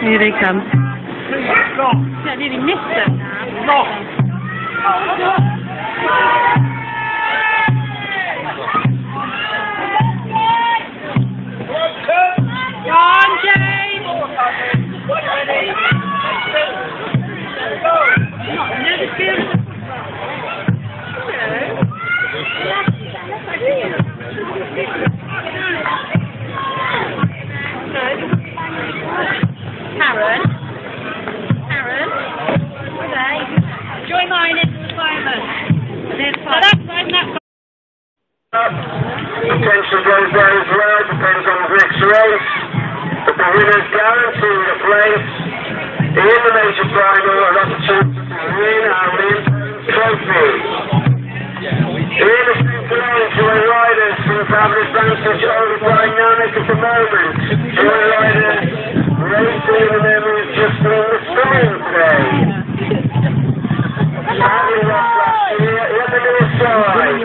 Here they come. I nearly missed them now. Go on, James! Karen, where are they? Join mine in the requirement. Potential goes there as well, depends on the next race. But the winner's guaranteed a place in the major final, an opportunity to win our Olympic trophy. In the second lane, joy riders seem to have an advantage over dynamic at the moment. Joy riders racing in the memory of just on the spring today. Sadly lost last year in the near side.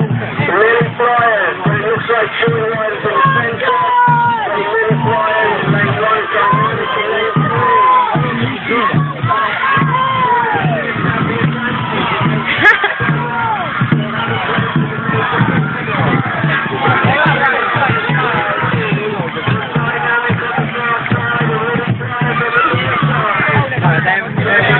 Really flyers, but it looks like joy riders in the centre. Really flyers, lane one, dynamic in lane three. Alright, then.